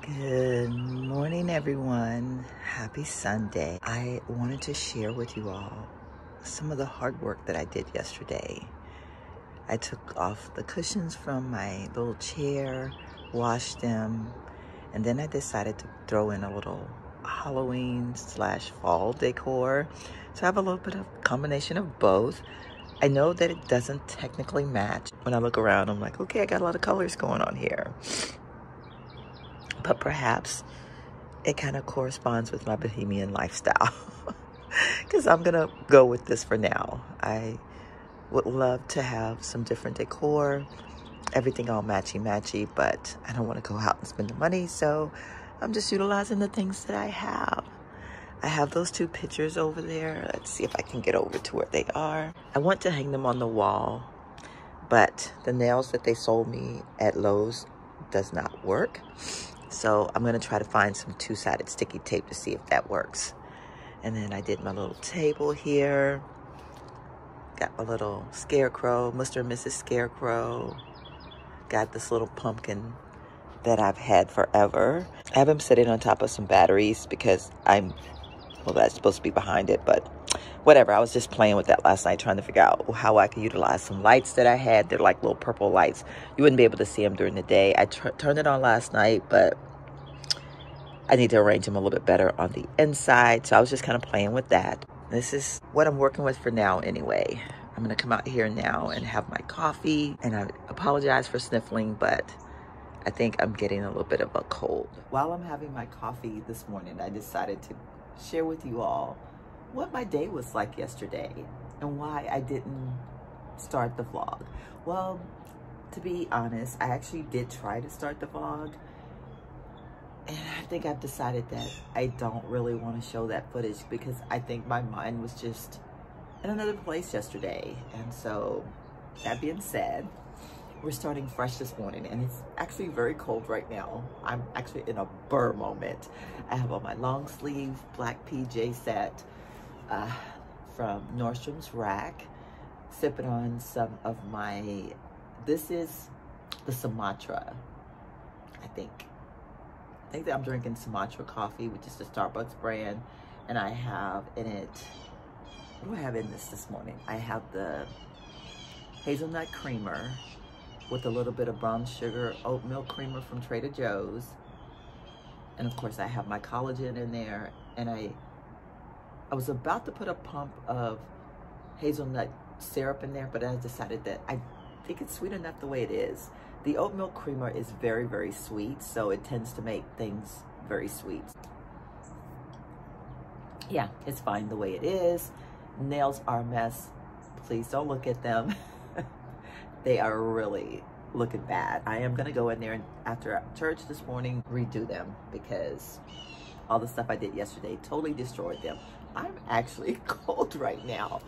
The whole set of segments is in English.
Good morning, everyone. Happy Sunday. I wanted to share with you all some of the hard work that I did yesterday. I took off the cushions from my little chair, washed them, and then I decided to throw in a little Halloween/fall decor. So I have a little bit of combination of both. I know that it doesn't technically match. When I look around, I'm like, okay, I got a lot of colors going on here. But perhaps it kind of corresponds with my bohemian lifestyle because I'm going to go with this for now. I would love to have some different decor, everything all matchy-matchy, but I don't want to go out and spend the money, so I'm just utilizing the things that I have. I have those two pictures over there. Let's see if I can get over to where they are. I want to hang them on the wall, but the nails that they sold me at Lowe's does not work. So I'm going to try to find some two-sided sticky tape to see if that works. And then I did my little table here. Got my little scarecrow, Mr. and Mrs. Scarecrow. Got this little pumpkin that I've had forever. I have him sitting on top of some batteries because well, that's supposed to be behind it, but whatever. I was just playing with that last night, trying to figure out how I could utilize some lights that I had. They're like little purple lights. You wouldn't be able to see them during the day. I turned it on last night, but I need to arrange them a little bit better on the inside. So I was just kind of playing with that. This is what I'm working with for now anyway. I'm going to come out here now and have my coffee. And I apologize for sniffling, but I think I'm getting a little bit of a cold. While I'm having my coffee this morning, I decided to share with you all what my day was like yesterday and why I didn't start the vlog. Well, to be honest, I actually did try to start the vlog, and I think I've decided that I don't really want to show that footage because I think my mind was just in another place yesterday. And so that being said, we're starting fresh this morning, and it's actually very cold right now. I'm actually in a burr moment. I have on my long sleeve black PJ set from Nordstrom's Rack, sipping on some of my, this is the Sumatra, I think that I'm drinking Sumatra coffee, which is the Starbucks brand, and I have in it, what do I have in this morning? I have the hazelnut creamer with a little bit of brown sugar oatmeal creamer from Trader Joe's. And of course I have my collagen in there, and I was about to put a pump of hazelnut syrup in there, but I decided that I think it's sweet enough the way it is. The oatmeal creamer is very, very sweet, so it tends to make things very sweet. Yeah, it's fine the way it is. Nails are a mess. Please don't look at them. They are really looking bad. I am gonna go in there and after church this morning, redo them because all the stuff I did yesterday totally destroyed them. I'm actually cold right now.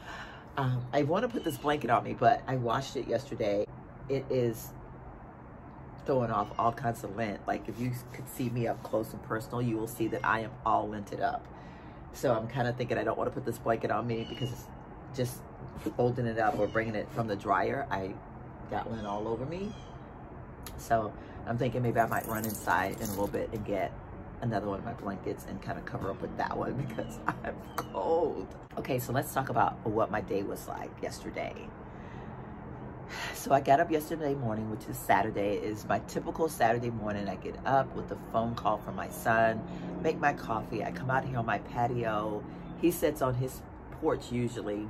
I want to put this blanket on me, but I washed it yesterday. It is throwing off all kinds of lint. Like if you could see me up close and personal, you will see that I am all linted up. So I'm kind of thinking I don't want to put this blanket on me because it's just folding it up or bringing it from the dryer. I got lint all over me. So I'm thinking maybe I might run inside in a little bit and get another one of my blankets and kind of cover up with that one because I'm cold. Okay, so let's talk about what my day was like yesterday. So I got up yesterday morning, which is Saturday. It is my typical Saturday morning. I get up with a phone call from my son, make my coffee. I come out here on my patio. He sits on his porch usually,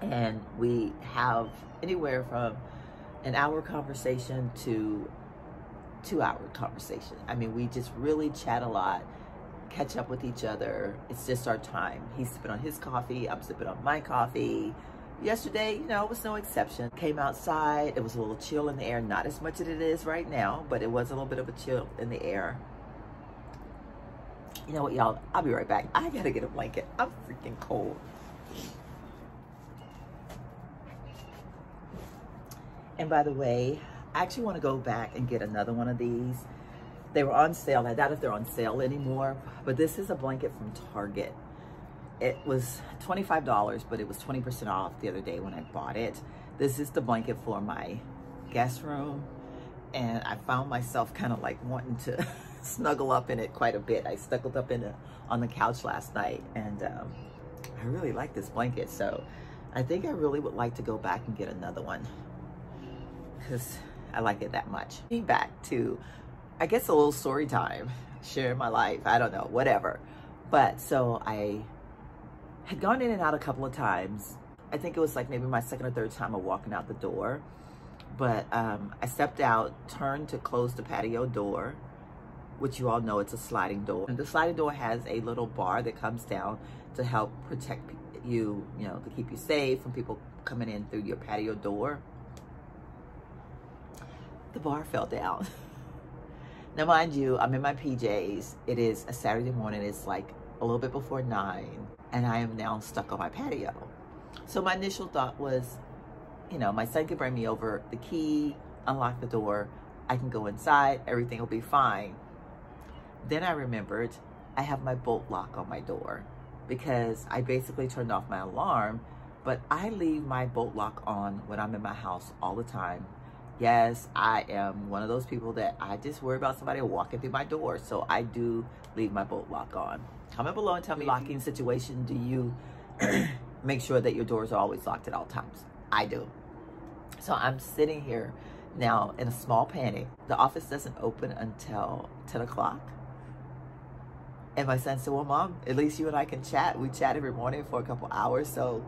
and we have anywhere from an hour conversation to 2-hour conversation. I mean, we just really chat a lot, catch up with each other. It's just our time. He's sipping on his coffee, I'm sipping on my coffee. Yesterday, you know, it was no exception. Came outside, it was a little chill in the air, not as much as it is right now, but it was a little bit of a chill in the air. You know what, y'all, I'll be right back. I gotta get a blanket. I'm freaking cold. And by the way, I actually want to go back and get another one of these. They were on sale. I doubt if they're on sale anymore, but this is a blanket from Target. It was $25, but it was 20% off the other day when I bought it. This is the blanket for my guest room. and I found myself kind of like wanting to snuggle up in it quite a bit. I snuggled up on the couch last night, and I really like this blanket, so I think I really would like to go back and get another one because I like it that much. Back to, I guess, a little story time, sharing my life, I don't know, whatever. But so I had gone in and out a couple of times. I think it was like maybe my second or third time of walking out the door. But I stepped out, turned to close the patio door, which you all know it's a sliding door. And the sliding door has a little bar that comes down to help protect you, you know, to keep you safe from people coming in through your patio door. The bar fell down. Now, mind you, I'm in my PJs. It is a Saturday morning. It's like a little bit before 9, and I am now stuck on my patio. So my initial thought was, you know, my son can bring me over the key, unlock the door, I can go inside, everything will be fine. Then I remembered I have my bolt lock on my door because I basically turned off my alarm, but I leave my bolt lock on when I'm in my house all the time. Yes, I am one of those people that I just worry about somebody walking through my door, so I do leave my bolt lock on. Comment below and tell me, locking situation, do you make sure that your doors are always locked at all times? I do. So I'm sitting here now in a small panic. The office doesn't open until 10 o'clock. And my son said, well, Mom, at least you and I can chat. We chat every morning for a couple hours, so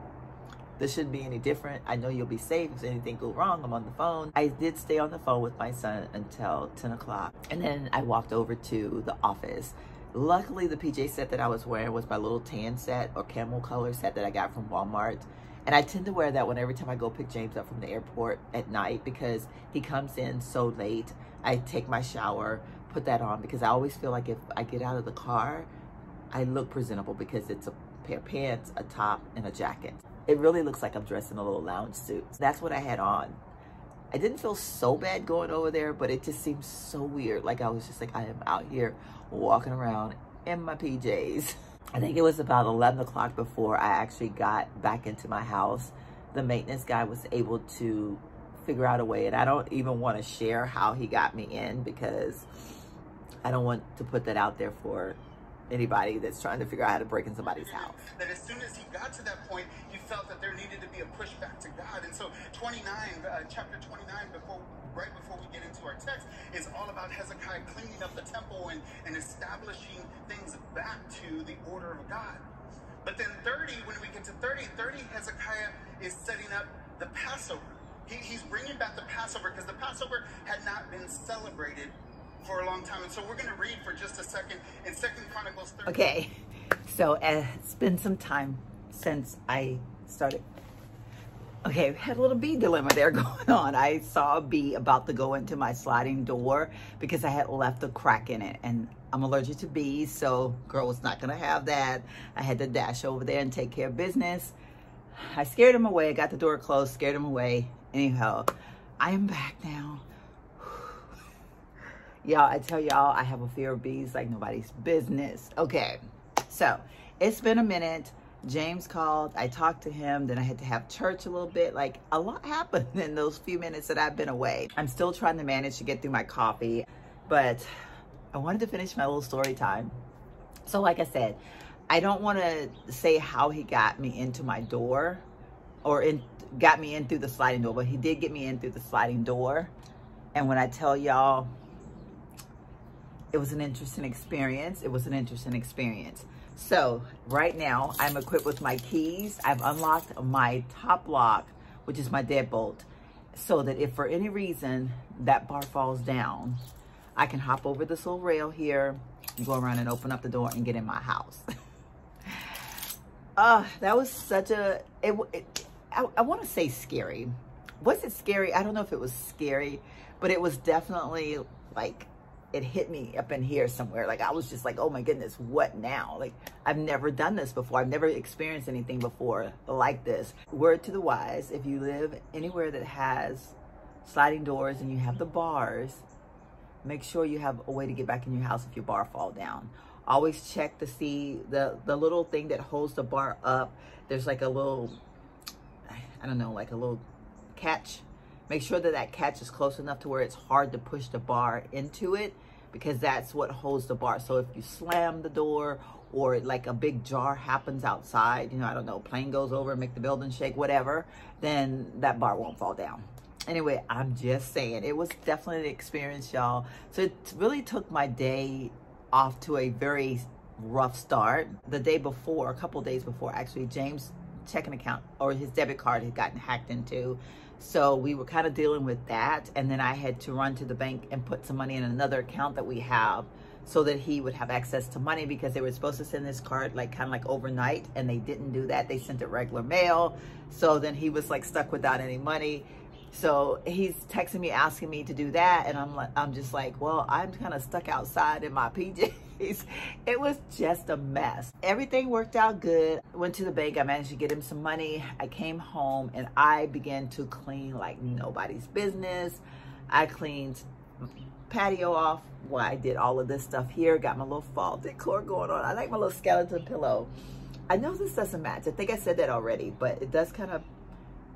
this shouldn't be any different. I know you'll be safe. If anything goes wrong, I'm on the phone. I did stay on the phone with my son until 10 o'clock. And then I walked over to the office. Luckily, the PJ set that I was wearing was my little tan set or camel color set that I got from Walmart. And I tend to wear that one every time I go pick James up from the airport at night because he comes in so late. I take my shower, put that on because I always feel like if I get out of the car, I look presentable because it's a pair of pants, a top, and a jacket. It really looks like I'm dressed in a little lounge suit. That's what I had on. I didn't feel so bad going over there, but it just seemed so weird. Like I was just like, I am out here walking around in my PJs. I think it was about 11 o'clock before I actually got back into my house. The maintenance guy was able to figure out a way, and I don't even want to share how he got me in because I don't want to put that out there for anybody that's trying to figure out how to break in somebody's house. That as soon as he got to that point, he felt that there needed to be a push back to God. And so chapter 29, right before we get into our text, is all about Hezekiah cleaning up the temple and establishing things back to the order of God. But then 30, when we get to 30, Hezekiah is setting up the Passover. He's bringing back the Passover because the Passover had not been celebrated for a long time. And so we're going to read for just a second in 2 Chronicles 30. Okay, so it's been some time since I started. Okay, had a little bee dilemma there going on. I saw a bee about to go into my sliding door because I had left a crack in it, and I'm allergic to bees, so girl was not gonna have that. I had to dash over there and take care of business. I scared him away, got the door closed, scared him away. Anyhow, I am back now. Y'all, I tell y'all, I have a fear of bees like nobody's business. Okay, so it's been a minute. James called, I talked to him, then I had to have church a little bit. Like, a lot happened in those few minutes that I've been away. I'm still trying to manage to get through my coffee, but I wanted to finish my little story time. So like I said, I don't want to say how he got me into my door or got me in through the sliding door, but he did get me in through the sliding door. And when I tell y'all, it was an interesting experience. It was an interesting experience. So right now I'm equipped with my keys. I've unlocked my top lock, which is my deadbolt, so that if for any reason that bar falls down, I can hop over this little rail here and go around and open up the door and get in my house. That was such a, I want to say scary. Was it scary? I don't know if it was scary, but it was definitely like, it hit me up in here somewhere. Like I was just like, oh my goodness, what now? Like I've never done this before. I've never experienced anything before like this. Word to the wise, if you live anywhere that has sliding doors and you have the bars, make sure you have a way to get back in your house if your bar fall down. Always check to see the little thing that holds the bar up. There's like a little, I don't know, like a little catch make sure that that catch is close enough to where it's hard to push the bar into it, because that's what holds the bar. So if you slam the door, or like a big jar happens outside, you know, I don't know, plane goes over, make the building shake, whatever, then that bar won't fall down. Anyway, I'm just saying, it was definitely an experience, y'all. So it really took my day off to a very rough start. The day before, a couple days before, actually, James' checking account or his debit card had gotten hacked into. So we were kind of dealing with that. And then I had to run to the bank and put some money in another account that we have, so that he would have access to money, because they were supposed to send this card like kind of like overnight, and they didn't do that. They sent it regular mail. So then he was like stuck without any money. So he's texting me, asking me to do that. And I'm just like, well, I'm kind of stuck outside in my PJs. It was just a mess. Everything worked out good. Went to the bank. I managed to get him some money. I came home and I began to clean like nobody's business. I cleaned patio off. Well, I did all of this stuff here. Got my little fall decor going on. I like my little skeleton pillow. I know this doesn't match. I think I said that already, but it does kind of,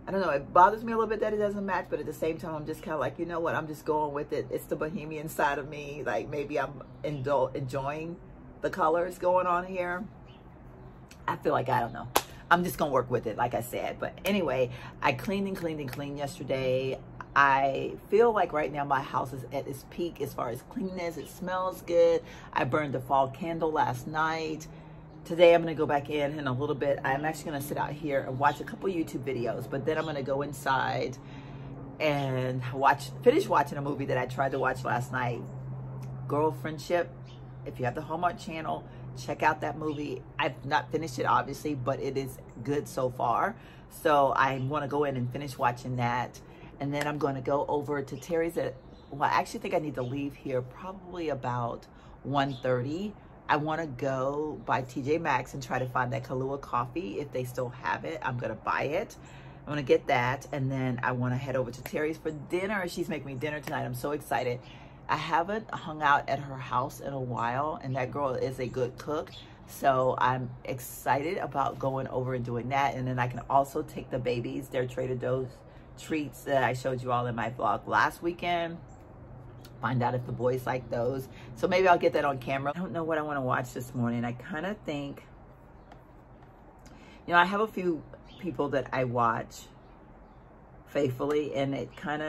I don't know, it bothers me a little bit that it doesn't match, but at the same time, I'm just kind of like, you know what, I'm just going with it. It's the bohemian side of me. Like, maybe I'm enjoying the colors going on here. I feel like, I don't know. I'm just going to work with it, like I said. But anyway, I cleaned and cleaned and cleaned yesterday. I feel like right now my house is at its peak as far as cleanliness. It smells good. I burned a fall candle last night. Today I'm going to go back in a little bit. I'm actually going to sit out here and watch a couple YouTube videos, but then I'm going to go inside and finish watching a movie that I tried to watch last night, Girlfriendship. If you have the Hallmark Channel, check out that movie. I've not finished it, obviously, but it is good so far. So I want to go in and finish watching that. And then I'm going to go over to Terry's well, I actually think I need to leave here probably about 1:30. I want to go by TJ Maxx and try to find that Kahlua coffee. If they still have it, I'm going to buy it. I'm going to get that. And then I want to head over to Terry's for dinner. She's making me dinner tonight. I'm so excited. I haven't hung out at her house in a while, and that girl is a good cook. So I'm excited about going over and doing that. And then I can also take the babies, their Trader Joe's treats that I showed you all in my vlog last weekend. Find out if the boys like those. So maybe I'll get that on camera. I don't know what I want to watch this morning. I kind of think, you know, I have a few people that I watch faithfully, and they kind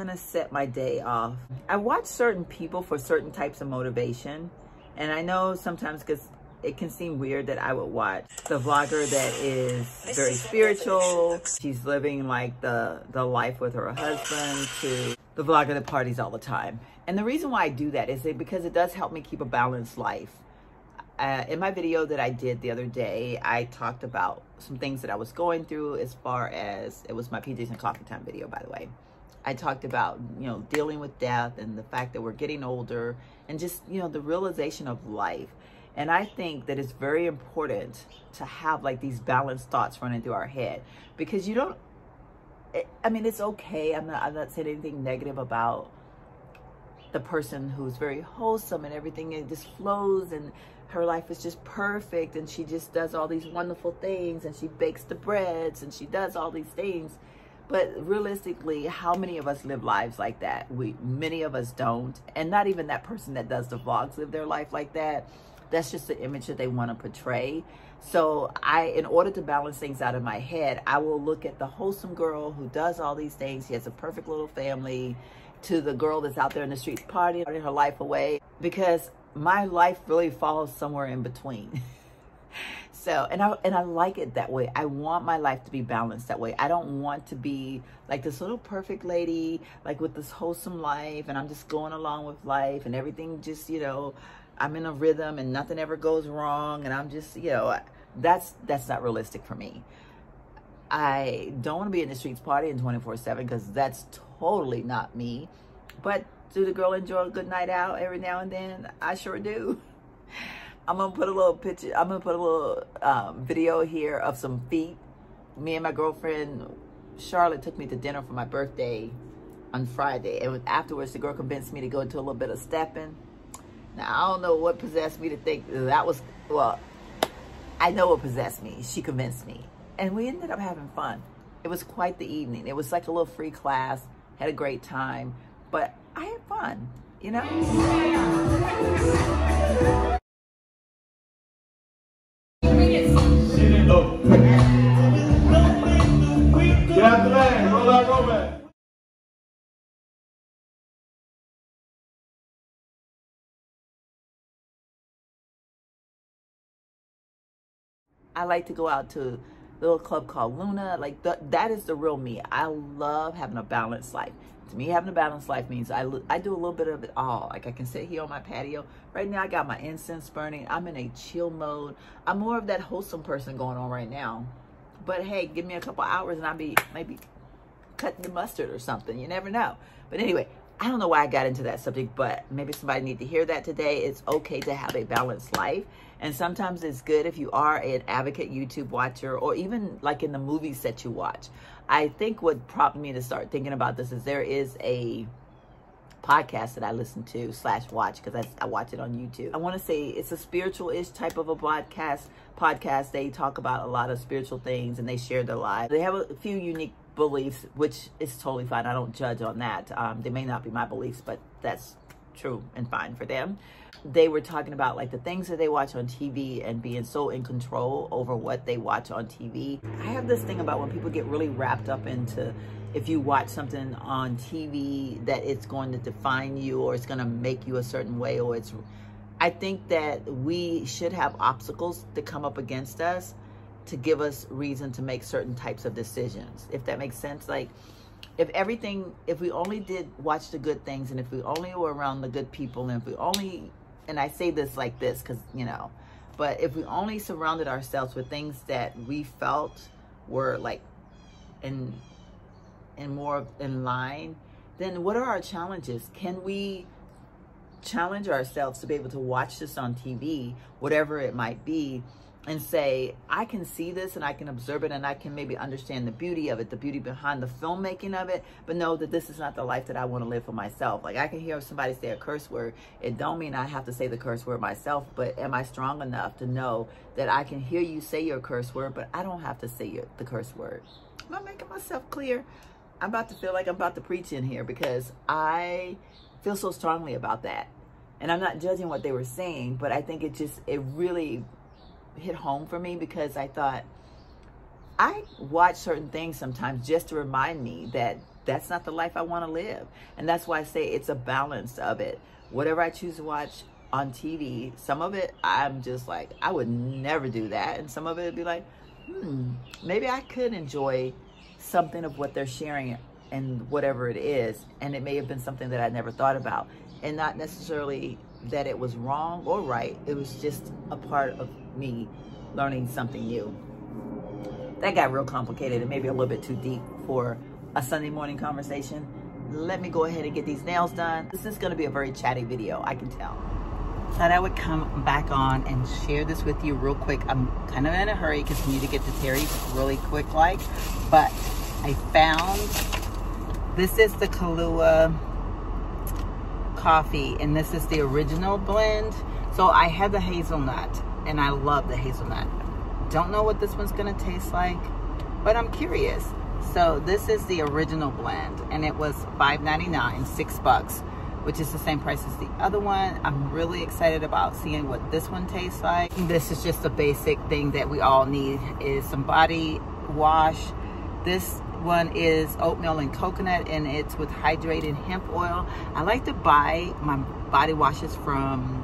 of set my day off. I watch certain people for certain types of motivation. And I know sometimes, because it can seem weird that I would watch the vlogger that is very spiritual. She's living like the life with her husband, to the vlogger that parties all the time. And the reason why I do that is because it does help me keep a balanced life. In my video that I did the other day, I talked about some things that I was going through, as far as, it was my PJs and coffee time video, by the way. I talked about, you know, dealing with death and the fact that we're getting older, and just, you know, the realization of life. And I think that it's very important to have like these balanced thoughts running through our head, because you don't, I mean, it's okay. I'm not saying anything negative about the person who's very wholesome and everything, it just flows and her life is just perfect, and she just does all these wonderful things, and she bakes the breads and she does all these things. But realistically, how many of us live lives like that? Many of us don't. And not even that person that does the vlogs live their life like that. That's just the image that they want to portray. So in order to balance things out in my head, I will look at the wholesome girl who does all these things. She has a perfect little family, to the girl that's out there in the streets partying her life away, because my life really falls somewhere in between. So, and I like it that way. I want my life to be balanced that way. I don't want to be like this little perfect lady, like with this wholesome life, and I'm just going along with life, and everything just, you know, I'm in a rhythm and nothing ever goes wrong, and I'm just, you know, that's not realistic for me. I don't want to be in the streets partying 24/7, because that's totally not me. But do the girl enjoy a good night out every now and then? I sure do. I'm going to put a little picture, I'm going to put a little video here of some feet. Me and my girlfriend, Charlotte, took me to dinner for my birthday on Friday. And afterwards, the girl convinced me to go into a little bit of stepping. Now, I don't know what possessed me to think that was, well, I know what possessed me. She convinced me. And we ended up having fun. It was quite the evening. It was like a little free class, had a great time, but I had fun, you know? Get out the lane, roll out, roll back. I like to go out to a little club called Luna. Like that is the real me. I love having a balanced life. To me, having a balanced life means I do a little bit of it all. Like I can sit here on my patio. Right now, I got my incense burning. I'm in a chill mode. I'm more of that wholesome person going on right now. But hey, give me a couple hours and I'll be maybe cutting the mustard or something. You never know. But anyway, I don't know why I got into that subject, but maybe somebody need to hear that today. It's okay to have a balanced life. And sometimes it's good if you are an advocate YouTube watcher, or even like in the movies that you watch. I think what prompted me to start thinking about this is there is a podcast that I listen to / watch, because I watch it on YouTube. I want to say it's a spiritual-ish type of a podcast. They talk about a lot of spiritual things and they share their lives. They have a few unique beliefs, which is totally fine. I don't judge on that. They may not be my beliefs, but that's true and fine for them. They were talking about like the things that they watch on TV and being so in control over what they watch on TV. I have this thing about when people get really wrapped up into, if you watch something on TV, that it's going to define you or it's going to make you a certain way, or I think that we should have obstacles that come up against us to give us reason to make certain types of decisions, if that makes sense. Like if we only watch the good things, and if we only were around the good people, and if we only, and I say this like this because, you know, but if we only surrounded ourselves with things that we felt were like more in line, then what are our challenges? Can we challenge ourselves to be able to watch this on TV, whatever it might be, and say, I can see this and I can observe it and I can maybe understand the beauty of it, the beauty behind the filmmaking of it, but know that this is not the life that I want to live for myself. Like I can hear somebody say a curse word. It don't mean I have to say the curse word myself, but am I strong enough to know that I can hear you say your curse word, but I don't have to say the curse word? Am I making myself clear? I'm about to feel like I'm about to preach in here because I feel so strongly about that. And I'm not judging what they were saying, but I think it really hit home for me, because I thought, I watch certain things sometimes just to remind me that that's not the life I want to live. And that's why I say it's a balance of it. Whatever I choose to watch on TV, some of it I'm just like, I would never do that. And some of it would be like, maybe I could enjoy something of what they're sharing and whatever it is. And it may have been something that I never thought about. And not necessarily that it was wrong or right. It was just a part of me learning something new. That got real complicated and maybe a little bit too deep for a Sunday morning conversation. Let me go ahead and get these nails done. This is going to be a very chatty video, I can tell. Thought I would come back on and share this with you real quick. I'm kind of in a hurry because I need to get to Terry's really quick like, but I found, this is the Kahlua coffee, and this is the original blend. So I had the hazelnut and I love the hazelnut. Don't know what this one's gonna taste like, but I'm curious. So this is the original blend and it was $5.99, $6, which is the same price as the other one. I'm really excited about seeing what this one tastes like. This is just a basic thing that we all need, is some body wash. This one is oatmeal and coconut, and it's with hydrated hemp oil. I like to buy my body washes from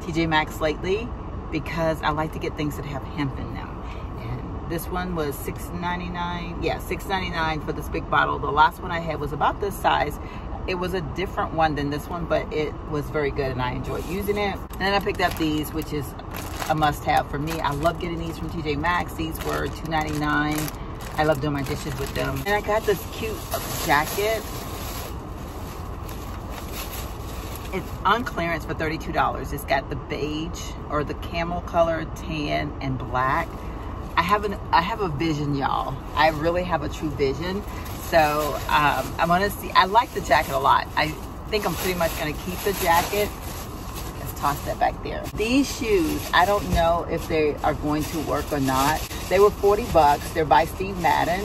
TJ Maxx lately because I like to get things that have hemp in them. And this one was $6.99. Yeah, $6.99 for this big bottle. The last one I had was about this size. It was a different one than this one, but it was very good and I enjoyed using it. And then I picked up these, which is a must-have for me. I love getting these from TJ Maxx. These were $2.99. I love doing my dishes with them. And I got this cute jacket. It's on clearance for $32. It's got the beige or the camel color, tan, and black. I have a vision, y'all. I really have a true vision. So I want to see. I like the jacket a lot. I think I'm pretty much going to keep the jacket. Let's toss that back there. These shoes, I don't know if they are going to work or not. They were $40. They're by Steve Madden.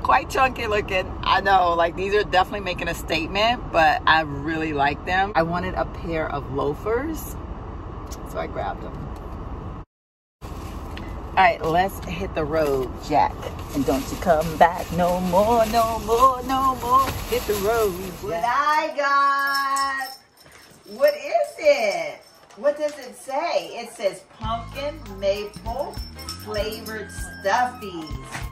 quite chunky looking. I know, like these are definitely making a statement, but I really like them. I wanted a pair of loafers, so I grabbed them. All right, let's hit the road, Jack. And don't you come back no more, no more, no more. Hit the road. What I got? What is it? What does it say? It says pumpkin maple flavored stuffies.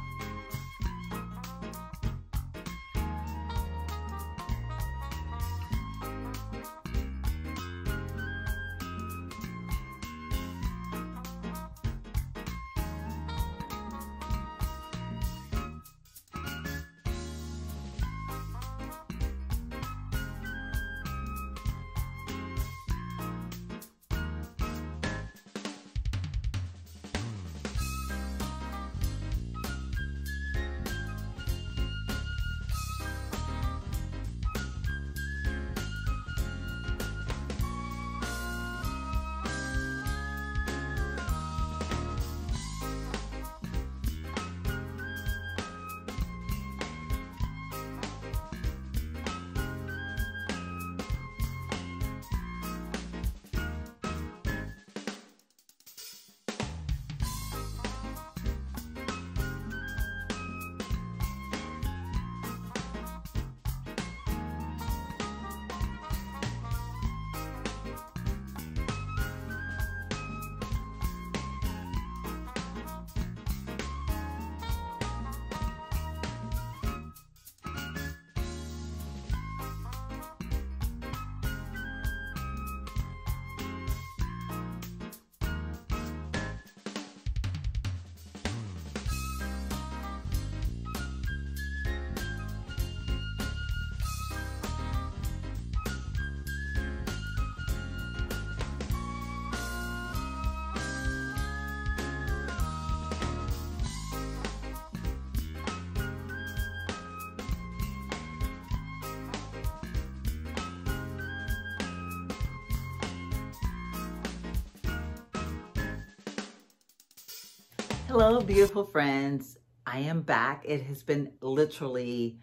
Hello, beautiful friends. I am back. It has been literally,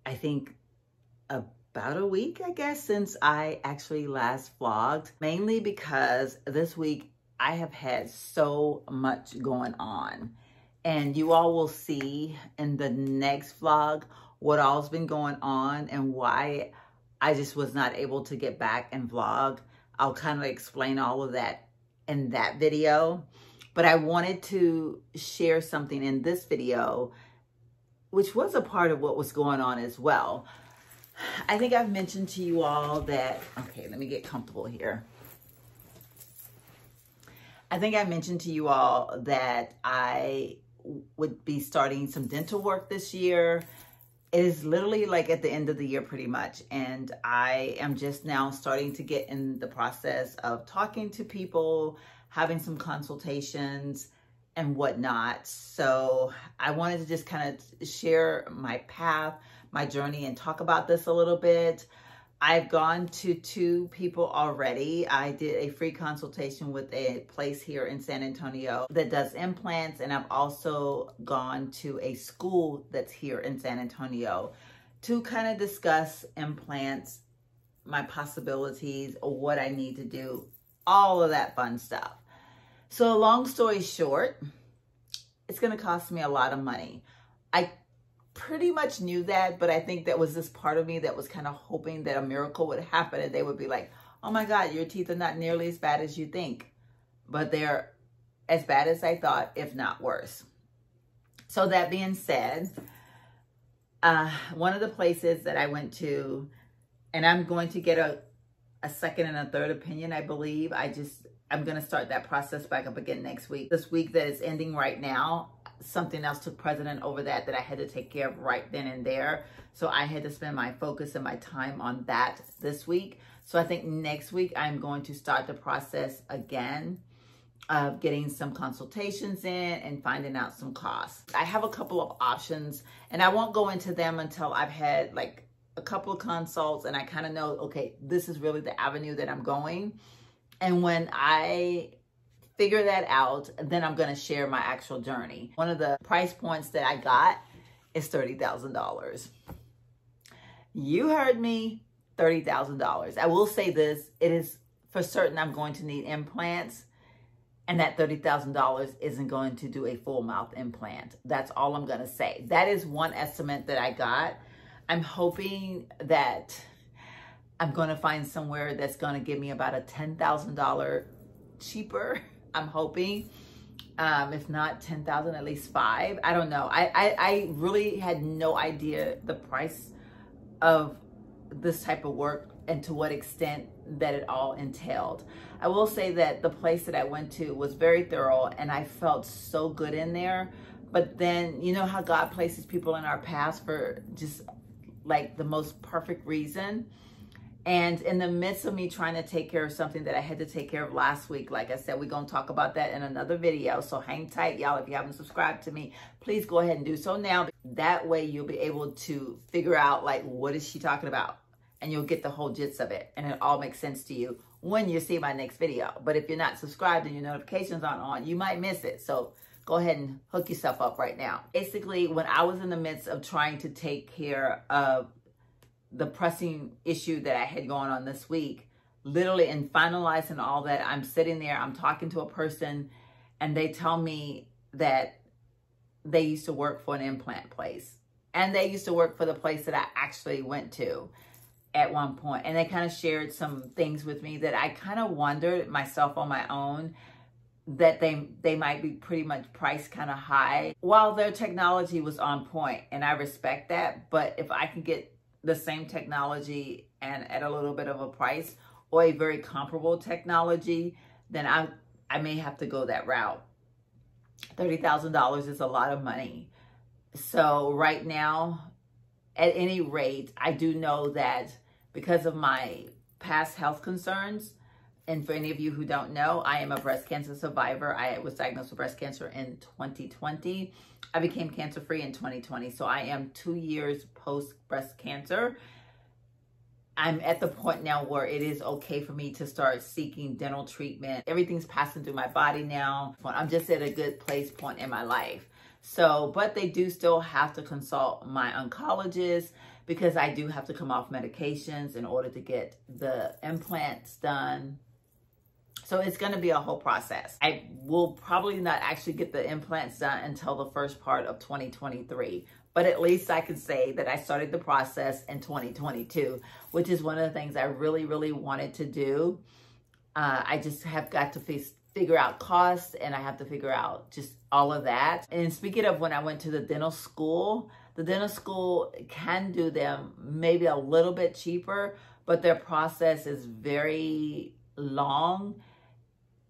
I think, about a week, I guess, since I actually last vlogged. Mainly because this week I have had so much going on. And you all will see in the next vlog what all's been going on and why I just was not able to get back and vlog. I'll kind of explain all of that in that video. But I wanted to share something in this video, which was a part of what was going on as well. I think I've mentioned to you all that, okay, let me get comfortable here. I think I mentioned to you all that I would be starting some dental work this year. It is literally like at the end of the year pretty much. And I am just now starting to get in the process of talking to people, having some consultations and whatnot. So I wanted to just kind of share my path, my journey, and talk about this a little bit. I've gone to 2 people already. I did a free consultation with a place here in San Antonio that does implants, and I've also gone to a school that's here in San Antonio to kind of discuss implants, my possibilities, or what I need to do, all of that fun stuff. So long story short, it's going to cost me a lot of money. I pretty much knew that, but I think that was this part of me that was kind of hoping that a miracle would happen and they would be like, oh my God, your teeth are not nearly as bad as you think. But they're as bad as I thought, if not worse. So that being said, one of the places that I went to, and I'm going to get a second and a third opinion, I believe. I'm going to start that process back up again next week. This week that is ending right now, something else took precedent over that I had to take care of right then and there. So I had to spend my focus and my time on that this week. So I think next week I'm going to start the process again of getting some consultations in and finding out some costs. I have a couple of options and I won't go into them until I've had like a couple of consults and I kind of know, okay, this is really the avenue that I'm going. And when I figure that out, then I'm going to share my actual journey. One of the price points that I got is $30,000. You heard me, $30,000. I will say this, it is for certain I'm going to need implants, and that $30,000 isn't going to do a full mouth implant. That's all I'm gonna say. That is one estimate that I got. I'm hoping that I'm gonna find somewhere that's gonna give me about a $10,000 cheaper. I'm hoping, if not 10,000, at least 5. I don't know. I really had no idea the price of this type of work and to what extent that it all entailed. I will say that the place that I went to was very thorough and I felt so good in there. But then, you know how God places people in our paths for just like the most perfect reason? And in the midst of me trying to take care of something that I had to take care of last week, like I said, we're going to talk about that in another video. So hang tight, y'all. If you haven't subscribed to me, please go ahead and do so now. That way you'll be able to figure out, like, what is she talking about? And you'll get the whole gist of it. And it all makes sense to you when you see my next video. But if you're not subscribed and your notifications aren't on, you might miss it. So go ahead and hook yourself up right now. Basically, when I was in the midst of trying to take care of the pressing issue that I had going on this week, literally in finalizing all that, I'm sitting there, I'm talking to a person, and they tell me that they used to work for an implant place. And they used to work for the place that I actually went to at one point. And they kind of shared some things with me that I kind of wondered myself on my own, that they might be pretty much priced kind of high. While their technology was on point, and I respect that, but if I can get the same technology and at a little bit of a price, or a very comparable technology, then I may have to go that route. $30,000 is a lot of money. So right now, at any rate, I do know that because of my past health concerns, and for any of you who don't know, I am a breast cancer survivor. I was diagnosed with breast cancer in 2020. I became cancer-free in 2020. So I am 2 years post breast cancer. I'm at the point now where it is okay for me to start seeking dental treatment. Everything's passing through my body now. I'm just at a good point in my life. So, but they do still have to consult my oncologist because I do have to come off medications in order to get the implants done. So it's going to be a whole process. I will probably not actually get the implants done until the first part of 2023. But at least I can say that I started the process in 2022, which is one of the things I really, really wanted to do. I just have got to figure out costs, and I have to figure out just all of that. And speaking of when I went to the dental school can do them maybe a little bit cheaper, but their process is very long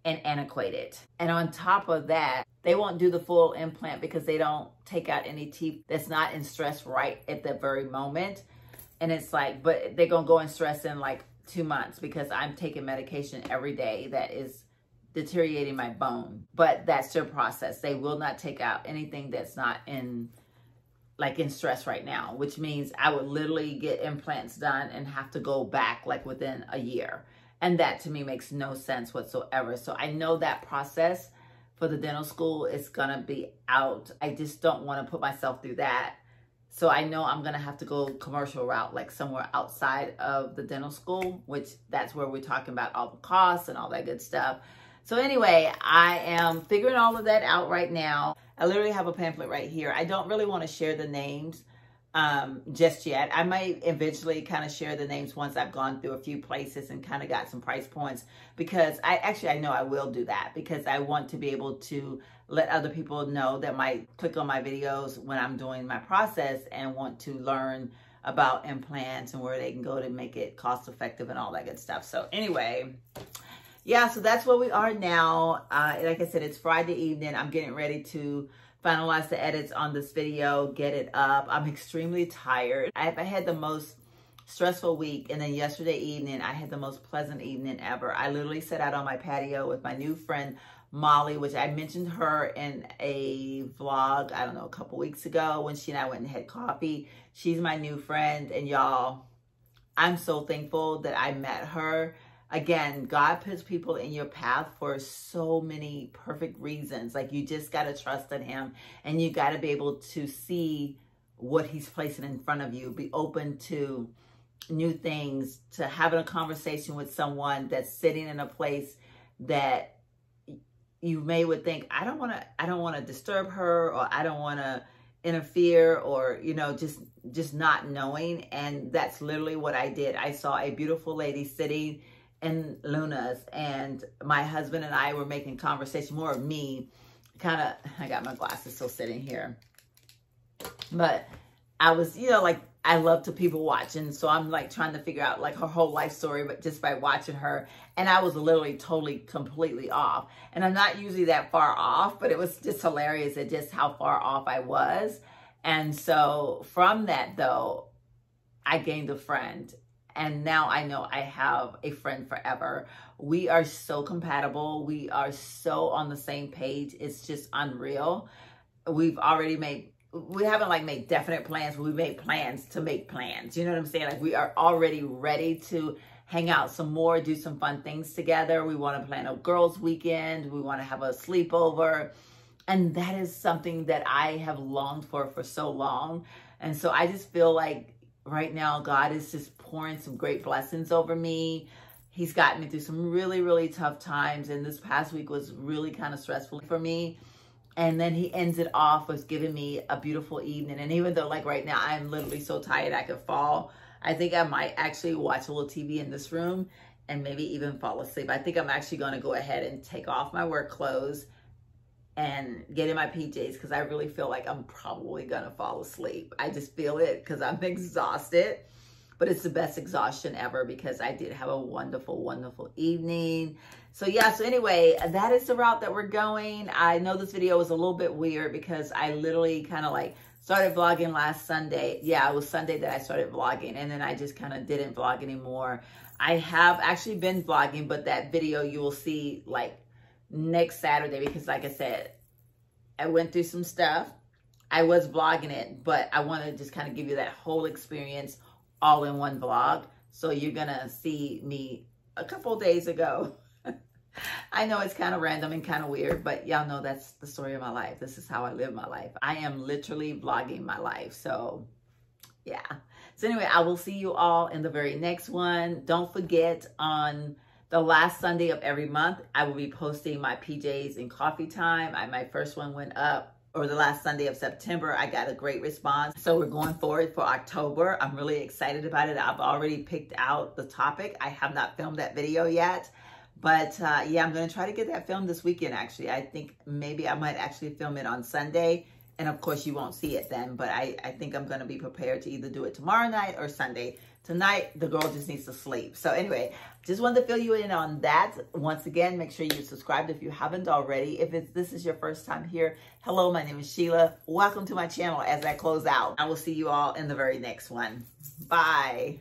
and antiquated. And on top of that, they won't do the full implant because they don't take out any teeth that's not in stress right at the very moment. And it's like, but they're gonna go in stress in like 2 months because I'm taking medication every day that is deteriorating my bone. But that's their process. They will not take out anything that's not in stress right now, which means I would literally get implants done and have to go back like within a year. And that to me makes no sense whatsoever. So I know that process for the dental school is gonna be out. I just don't wanna put myself through that. So I know I'm gonna have to go commercial route, like somewhere outside of the dental school, which that's where we're talking about all the costs and all that good stuff. So anyway, I am figuring all of that out right now. I literally have a pamphlet right here. I don't really wanna share the names just yet. I might eventually kind of share the names once I've gone through a few places and kind of got some price points, because I know I will do that because I want to be able to let other people know that might click on my videos when I'm doing my process and want to learn about implants and where they can go to make it cost effective and all that good stuff. So anyway, yeah, so that's where we are now. Like I said, it's Friday evening. I'm getting ready to finalize the edits on this video, get it up. I'm extremely tired. I had the most stressful week, and then yesterday evening, I had the most pleasant evening ever. I literally sat out on my patio with my new friend, Molly, which I mentioned her in a vlog, I don't know, a couple weeks ago when she and I went and had coffee. She's my new friend, and y'all, I'm so thankful that I met her. Again, God puts people in your path for so many perfect reasons. Like, you just got to trust in him, and you got to be able to see what he's placing in front of you. Be open to new things, to having a conversation with someone that's sitting in a place that you would think, I don't want to disturb her, or I don't want to interfere, or, you know, just not knowing. And that's literally what I did. I saw a beautiful lady sitting in Luna's, and my husband and I were making conversation, more of me, kind of, I got my glasses still sitting here, but I was, you know, like, I love to people watch. And so I'm like trying to figure out like her whole life story, but just by watching her. And I was literally totally, completely off. And I'm not usually that far off, but it was just hilarious at just how far off I was. And so from that though, I gained a friend. And now I know I have a friend forever. We are so compatible. We are so on the same page. It's just unreal. We haven't like made definite plans, but we made plans to make plans. You know what I'm saying? Like, we are already ready to hang out some more, do some fun things together. We want to plan a girls' weekend. We want to have a sleepover. And that is something that I have longed for so long. And so I just feel like right now, God is just pouring some great blessings over me. He's gotten me through some really, really tough times. And this past week was really kind of stressful for me. And then he ends it off with giving me a beautiful evening. And even though like right now, I'm literally so tired I could fall, I think I might actually watch a little TV in this room and maybe even fall asleep. I think I'm actually going to go ahead and take off my work clothes and get in my PJs, because I really feel like I'm probably going to fall asleep. I just feel it because I'm exhausted. But it's the best exhaustion ever, because I did have a wonderful, wonderful evening. So yeah, so anyway, that is the route that we're going. I know this video was a little bit weird because I literally kind of like started vlogging last Sunday. Yeah, it was Sunday that I started vlogging, and then I just kind of didn't vlog anymore. I have actually been vlogging, but that video you will see like next Saturday, because like I said, I went through some stuff. I was vlogging it, but I want to just kind of give you that whole experience all in one vlog. So you're gonna see me a couple of days ago. I know it's kind of random and kind of weird, but y'all know that's the story of my life. This is how I live my life. I am literally vlogging my life. So yeah. So anyway, I will see you all in the very next one. Don't forget, on the last Sunday of every month, I will be posting my PJs and coffee time. My first one went up, or the last Sunday of September. I got a great response. So we're going forward for October. I'm really excited about it. I've already picked out the topic. I have not filmed that video yet. But yeah, I'm going to try to get that filmed this weekend, actually. I think maybe I might actually film it on Sunday. And of course, you won't see it then. But I think I'm going to be prepared to either do it tomorrow night or Sunday. Tonight, the girl just needs to sleep. So anyway, just wanted to fill you in on that. Once again, make sure you're subscribed if you haven't already. If this is your first time here, hello, my name is Sheila. Welcome to my channel as I close out. I will see you all in the very next one. Bye.